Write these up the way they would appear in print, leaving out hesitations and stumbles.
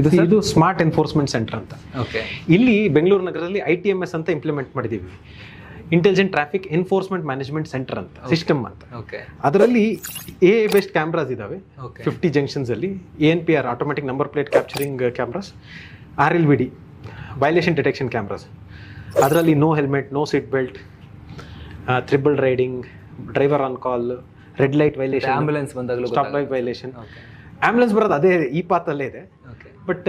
ಇದು smart enforcement centre ಅಂತ. Okay. ಇಲ್ಲಿ ಬೆಂಗಳೂರು ನಗರದಲ್ಲಿ ITMS ಅಂತ ಇಂಪ್ಲಿಮೆಂಟ್ ಮಾಡಿದ್ದೀವಿ, intelligent traffic enforcement management centre ಅಂತ, ಸಿಸ್ಟಮ್ ಅಂತ. ಓಕೆ. ಅದರಲ್ಲಿ AI ಬೇಸ್ಡ್ ಕ್ಯಾಮ್ರಾಸ್ ಇದಾವೆ Okay. 50 ಜಂಕ್ಷನ್ಸ್ ಅಲ್ಲಿ. ANPR automatic number plate capturing cameras, RLVD violation detection cameras. ಅದರಲ್ಲಿ no helmet, no seat belt, triple riding, driver on call, red light violation, ambulance ಬಂದಾಗಲೂ stop light violation. Okay. Ambulance ಬರೋದು ಅದೇ ಈ ಪಾತಲ್ಲೇ ಇದೆ, okay. But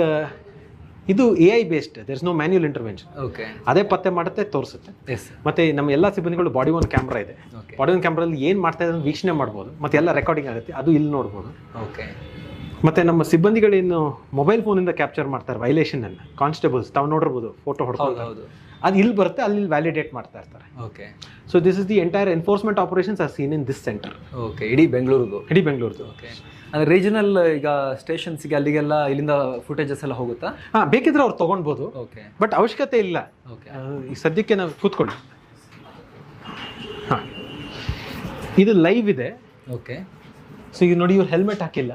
ಇದು AI based, there is no manual intervention. Okay. ಅದೇ ಪತ್ತೆ ಮಾಡುತ್ತೆ, ತೋರಿಸುತ್ತೆ. ಎಸ್. ಮತ್ತೆ ನಮ್ಮ ಎಲ್ಲ ಸಿಬ್ಬಂದಿಗಳು ಬಾಡಿ ಒನ್ ಕ್ಯಾಮ್ರಾ ಇದೆ. ಓಕೆ. ಬಾಡಿ ಒನ್ ಕ್ಯಾಮ್ರಲ್ಲಿ ಏನು ಮಾಡ್ತಾ ಇದ್ದಾರೆ ವೀಕ್ಷಣೆ ಮಾಡ್ಬೋದು, ಮತ್ತೆ ಎಲ್ಲ ರೆಕಾರ್ಡಿಂಗ್ ಆಗುತ್ತೆ, ಅದು ಇಲ್ಲಿ ನೋಡ್ಬೋದು. ಓಕೆ. ಮತ್ತೆ ನಮ್ಮ ಸಿಬ್ಬಂದಿಗಳೇನು ಮೊಬೈಲ್ ಫೋನಿಂದ ಕ್ಯಾಪ್ಚರ್ ಮಾಡ್ತಾರೆ ವೈಲೇಷನ್ ಅನ್ನು, ಕಾನ್ಸ್ಟೇಬಲ್ಸ್ ತಾವು ನೋಡಿರ್ಬೋದು ಫೋಟೋ ಹೊಡ್ಕೊಂಡು, ಹೌದು. ಅದು ಇಲ್ಲಿ ಬರುತ್ತೆ, ಅಲ್ಲಿ ವ್ಯಾಲಿಡೇಟ್ ಮಾಡ್ತಾ ಇರ್ತಾರೆ. Okay. So this is the entire enforcement operations are seen in this centre. Okay. ಇಡೀ ಬೆಂಗಳೂರಿದು. ಇಡೀ ಬೆಂಗಳೂರದು. ಓಕೆ. ಅಂದರೆ ರೀಜನಲ್ ಈಗ ಸ್ಟೇಷನ್ಸ್ಗೆ ಅಲ್ಲಿಗೆಲ್ಲ ಇಲ್ಲಿಂದ ಫುಟೇಜಸ್ ಎಲ್ಲ ಹೋಗುತ್ತಾ? ಹಾಂ, ಬೇಕಿದ್ರೆ ಅವ್ರು ತೊಗೊಳ್ಬೋದು, ಓಕೆ. ಬಟ್ ಅವಶ್ಯಕತೆ ಇಲ್ಲ. ಓಕೆ. ಈ ಸದ್ಯಕ್ಕೆ ನಾವು ಕೂತ್ಕೊಳ್ಳಿ. ಹಾಂ, ಇದು ಲೈವ್ ಇದೆ. ಓಕೆ. ಸೊ ಈಗ ನೋಡಿ, ಇವ್ರು ಹೆಲ್ಮೆಟ್ ಹಾಕಿಲ್ಲ.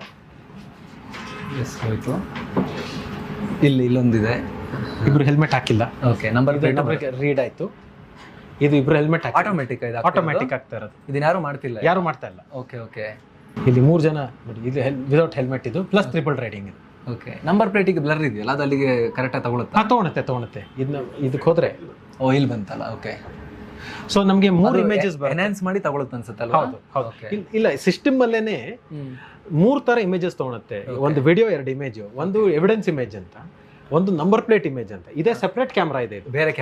ಎಸ್, ಹೋಯ್ತು. ಇಲ್ಲೊಂದಿದೆ, ಇಬ್ರು ಹೆಲ್ಮೆಟ್ ಹಾಕಿಲ್ಲ. ಓಕೆ. ನಂಬರ್ ರೀಡ್ ಆಯ್ತು. ಇದು ಇಬ್ರು ಹೆಲ್ಮೆಟ್ ಹಾಕಿ ಆಟೋಮೆಟಿಕ್ ಇದೆ, ಆಟೋಮ್ಯಾಟಿಕ್ ಆಗ್ತಾ ಇರೋದು. ಇದನ್ನ ಯಾರು ಮಾಡ್ತಿಲ್ಲ, ಯಾರು ಮಾಡ್ತಾ ಇಲ್ಲ. ಓಕೆ. ಓಕೆ. ಇಲ್ಲಿ 3 ಜನ ನೋಡಿ, ಇದು ವಿದೌಟ್ ಹೆಲ್ಮೆಟ್, ಇದು ಪ್ಲಸ್ ಟ್ರಿಪಲ್ ರೈಡಿಂಗ್ ಇದು. ಓಕೆ. ನಂಬರ್ ಪ್ಲೇಟಿಗೆ ಬ್ಲರ್ ಇದೆಯಲ್ಲ, ಅದು ಅಲ್ಲಿಗೆ ಕರೆಕ್ಟಾಗಿ ತಗೊಳುತ್ತಾ? ತೊಗೊಳುತ್ತೆ. ಇದಕ್ಕೆ ಹೋದ್ರೆ ಇಲ್ಲಿ ಬಂತಲ್ಲ. ಓಕೆ. ಸೊ ನಮಗೆ 3 ಇಮೇಜಸ್ ಎನ್ಹಾನ್ಸ್ ಮಾಡಿ ತಗೊಳುತ್ತೆ ಅನ್ಸುತ್ತಲ್ಲ? ಹೌದು. ಇಲ್ಲ, ಸಿಸ್ಟಮ್ ಅಲ್ಲೇನೆ 3 ತರ ಇಮೇಜಸ್ ತೊಗೊಳುತ್ತೆ. ಒಂದು ವಿಡಿಯೋ, 2 ಇಮೇಜ್, ಒಂದು ಎವಿಡೆನ್ಸ್ ಇಮೇಜ್ ಅಂತ, ಒಂದು ನಂಬರ್ ಪ್ಲೇಟ್ ಇಮೇಜ್ ಅಂತ. ಇದೇ ಸೆಪರೇಟ್ ಕ್ಯಾಮ್ರಾ ಇದೆ, ಇದು ಬೇರೆ